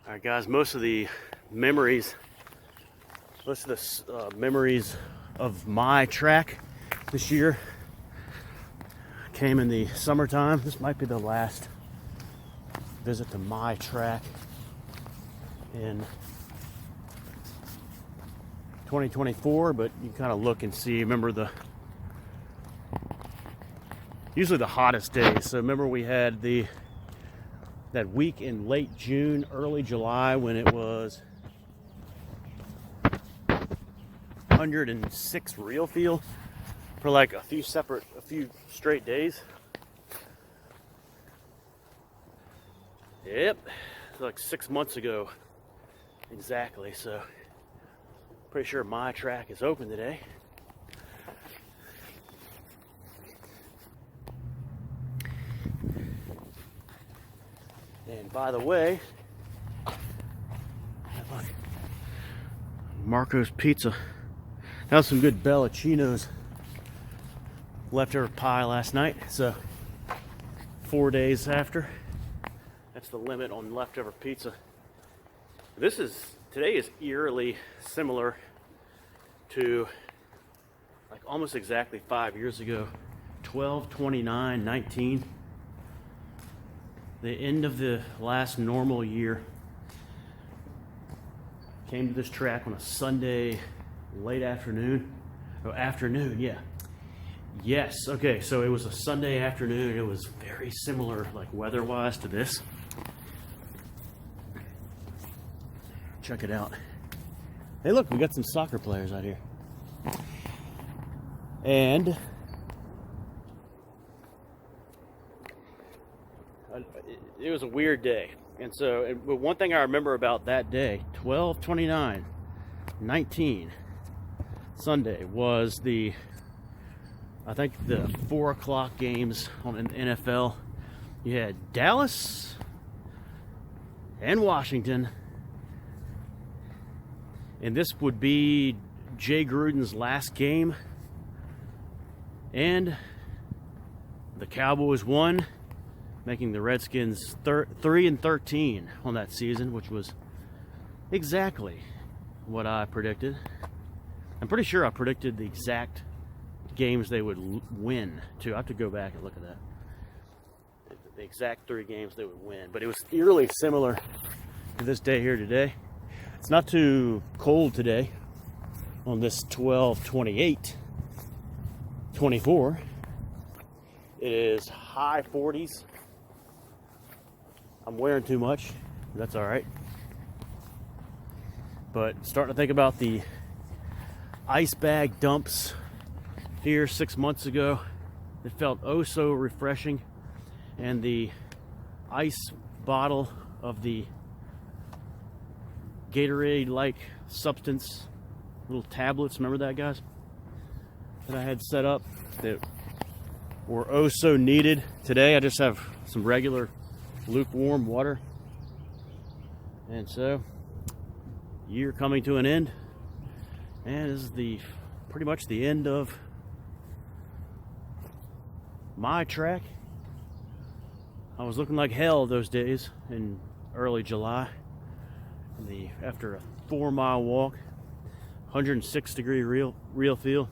All right, guys. Most of the memories of my track this year came in the summertime. This might be the last visit to my track in 2024, but you kind of look and see. Remember usually the hottest days. So remember we had that week in late June, early July when it was 106 real feel for like a few straight days. Yep, it's like 6 months ago exactly. So pretty sure my track is open today. And by the way, Marco's Pizza. That was some good Bellacino's leftover pie last night. So 4 days after. That's the limit on leftover pizza. Today is eerily similar to like almost exactly 5 years ago, 12/29/19. The end of the last normal year. Came to this track on a Sunday late afternoon. Oh, afternoon, yeah. Yes, okay, so it was a Sunday afternoon. It was very similar, like weather-wise, to this. Check it out. Hey, look, we got some soccer players out here. And it was a weird day. And so, but one thing I remember about that day, 12/29/19, Sunday, was I think the 4 o'clock games on an NFL. You had Dallas and Washington. And this would be Jay Gruden's last game. And the Cowboys won, making the Redskins 3-13 on that season, which was exactly what I predicted. I'm pretty sure I predicted the exact games they would win, too. I have to go back and look at that. The exact 3 games they would win. But it was eerily similar to this day here today. It's not too cold today on this 12/28/24. It is high 40s. I'm wearing too much. That's all right. But starting to think about the ice bag dumps here 6 months ago. It felt oh so refreshing. And the ice bottle of the Gatorade-like substance, little tablets, remember that, guys? That I had set up that were oh so needed. Today I just have some regular lukewarm water. And so, year coming to an end, and this is pretty much the end of my track. I was looking like hell those days in early July, after a 4-mile walk, 106-degree real feel. All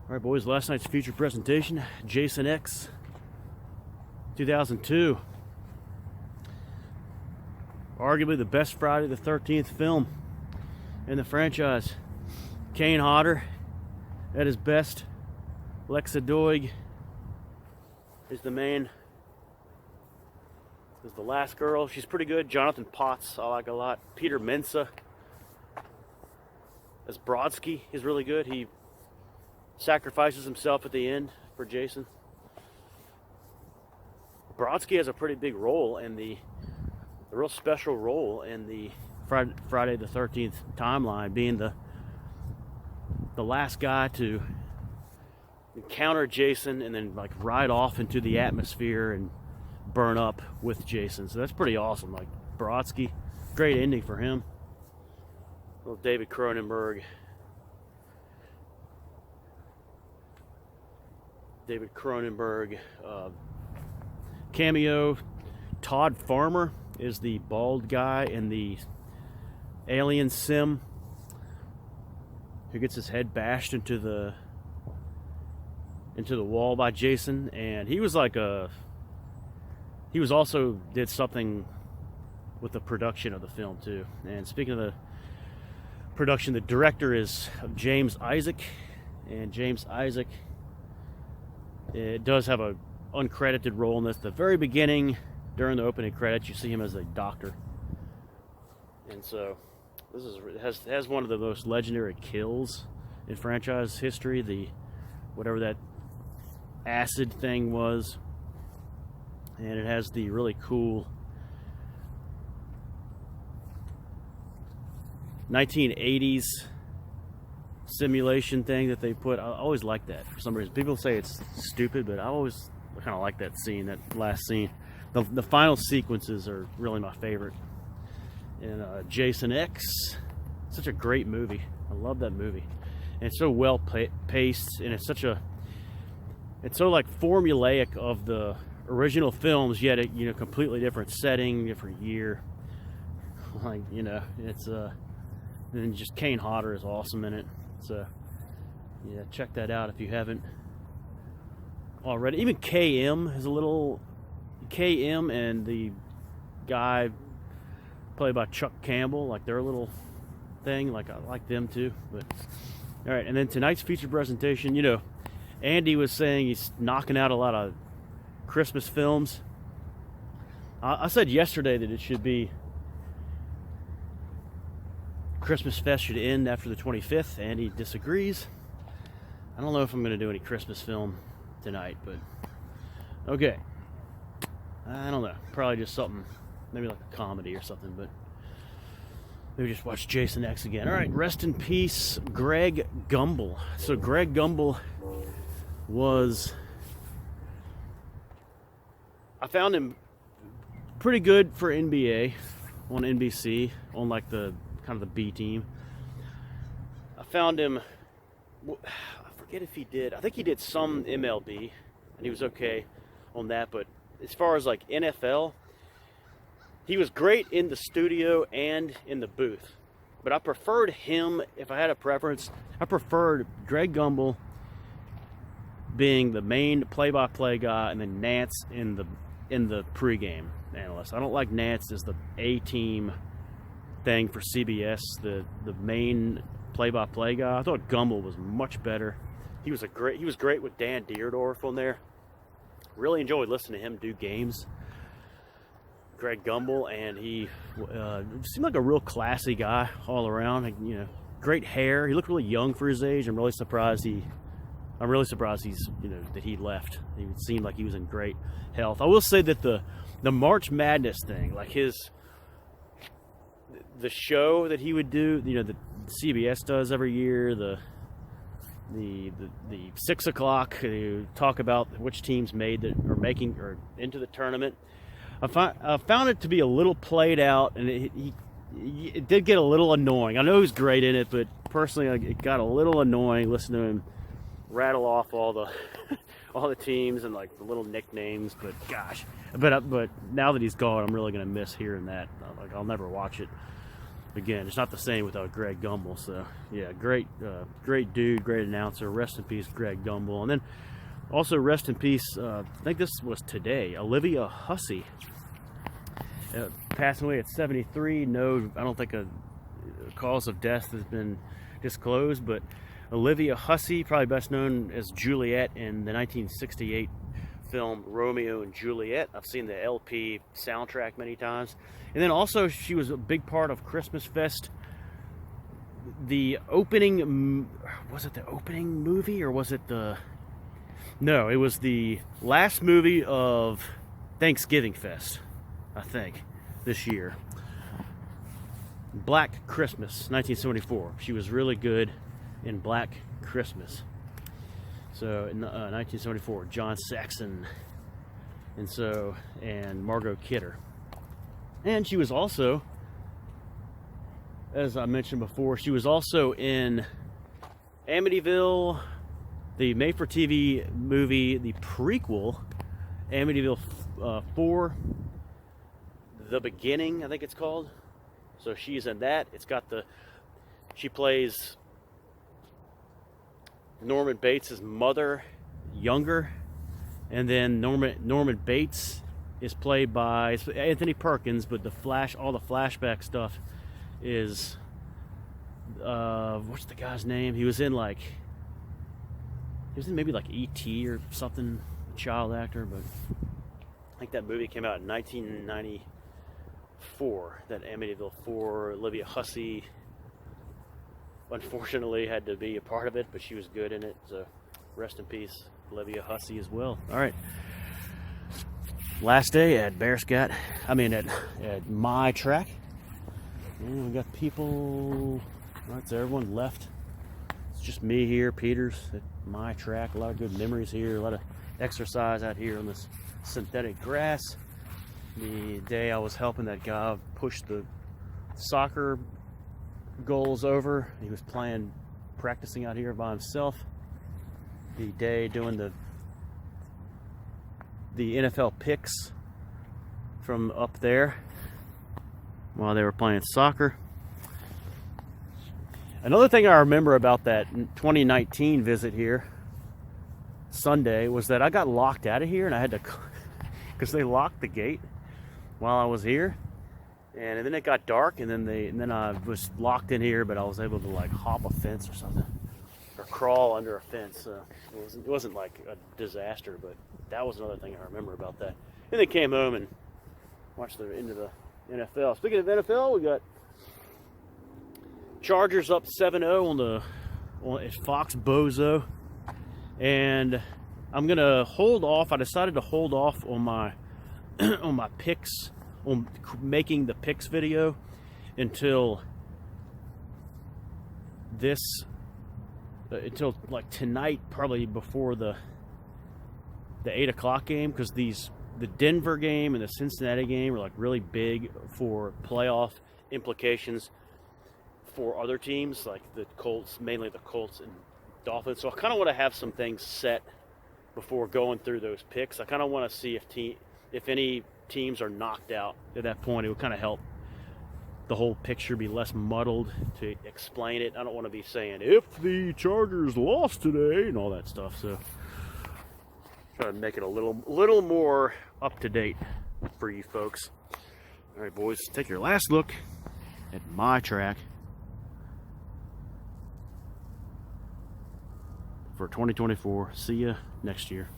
right, boys, last night's feature presentation, Jason X 2002. Arguably the best Friday the 13th film in the franchise. Kane Hodder at his best. Lexa Doig is the last girl. She's pretty good. Jonathan Potts, I like a lot. Peter Mensah as Brodsky is really good. He sacrifices himself at the end for Jason. Brodsky has a pretty big role in a real special role in the Friday the 13th timeline, being the last guy to encounter Jason and then like ride off into the atmosphere and burn up with Jason. So that's pretty awesome. Like Brodsky, great ending for him. Little David Cronenberg. cameo. Todd Farmer is the bald guy in the Alien sim who gets his head bashed into the wall by Jason. And he was like he was also did something with the production of the film too. And speaking of the production, the director is James Isaac, and James Isaac, it does have a uncredited role in this. The very beginning, during the opening credits, you see him as a doctor, and so this has one of the most legendary kills in franchise history. The whatever that acid thing was, and it has the really cool 1980s simulation thing that they put. I always like that for some reason. People say it's stupid, but I always kind of like that scene, that last scene. The final sequences are really my favorite. And Jason X, such a great movie. I love that movie. And it's so well paced, and it's so like formulaic of the original films, yet a completely different setting, different year. Like it's and just Kane Hodder is awesome in it. So yeah, check that out if you haven't already. Even KM is a little. KM and the guy played by Chuck Campbell, like their little thing. Like I like them too. But all right, and then tonight's feature presentation. Andy was saying he's knocking out a lot of Christmas films. I said yesterday that it should be Christmas Fest should end after the 25th. Andy disagrees. I don't know if I'm going to do any Christmas film tonight, but okay. I don't know. Probably just something, maybe like a comedy or something, but maybe just watch Jason X again. All right, rest in peace, Greg Gumbel. So Greg Gumbel I found him pretty good for NBA on NBC, on like the kind of the B team. I found him, I forget if he did, I think he did some MLB, and he was okay on that, but as far as like NFL, he was great in the studio and in the booth. But I preferred him, if I had a preference, I preferred Greg Gumbel being the main play-by-play guy, and then Nance in the pregame analyst. I don't like Nance as the A-team thing for CBS, the main play-by-play guy. I thought Gumbel was much better. He was great with Dan Dierdorf on there. Really enjoyed listening to him do games. Greg Gumbel, and he seemed like a real classy guy all around. Great hair. He looked really young for his age. I'm really surprised he's that he left. He seemed like he was in great health. I will say that the March Madness thing, like the show that he would do, that CBS does every year, the 6 o'clock to talk about which teams made it or making or into the tournament. I found it to be a little played out, and it did get a little annoying. I know he's great in it, but personally, it got a little annoying listening to him rattle off all the teams and like the little nicknames. But gosh, but now that he's gone, I'm really gonna miss hearing that. Like I'll never watch it again. It's not the same without Greg Gumbel. So yeah, great dude, great announcer. Rest in peace, Greg Gumbel. And then also rest in peace. I think this was today. Olivia Hussey passing away at 73. No, I don't think a cause of death has been disclosed, but Olivia Hussey, probably best known as Juliet in the 1968 film Romeo and Juliet. I've seen the LP soundtrack many times. And then also she was a big part of Christmas Fest. The opening, was it the opening movie or was it no, it was the last movie of Thanksgiving Fest, I think, this year. Black Christmas, 1974. She was really good in Black Christmas. So in 1974, John Saxon, and Margot Kidder. And she was also, as I mentioned before, she was also in Amityville, the made-for-TV movie, the prequel, Amityville 4, The Beginning, I think it's called. So she's in that. She plays Norman Bates' mother, younger, and then Norman Bates is played by Anthony Perkins, but all the flashback stuff is what's the guy's name? He was in maybe like E.T. or something, child actor, but I think that movie came out in 1994, that Amityville 4. Olivia Hussey unfortunately had to be a part of it, but she was good in it, so rest in peace, Olivia Hussey as well. All right, last day at at my track, and we got people. All right, so everyone left. It's just me here, Peters, at my track. A lot of good memories here, a lot of exercise out here on this synthetic grass. The day I was helping that guy push the soccer goals over, he was practicing out here by himself. The day doing the NFL picks from up there while they were playing soccer. Another thing I remember about that 2019 visit here, Sunday, was that I got locked out of here, and I had to, because they locked the gate while I was here, and then it got dark, and then I was locked in here, but I was able to like hop a fence or something, or crawl under a fence. So it wasn't like a disaster, but that was another thing I remember about that. And then came home and watched the end of the NFL. Speaking of NFL, we got Chargers up 7-0 on Fox Bozo, and I'm gonna hold off. I decided to hold off on my on my picks, on making the picks video until like tonight, probably before the 8 o'clock game, because the Denver game and the Cincinnati game are like really big for playoff implications for other teams, like the Colts, mainly the Colts and Dolphins. So I kind of want to have some things set before going through those picks. I kind of want to see if any teams are knocked out at that point. It would kind of help the whole picture be less muddled to explain it. I don't want to be saying, if the Chargers lost today, and all that stuff. So try to make it a little more up to date for you folks. All right, boys, take your last look at my track for 2024. See ya next year.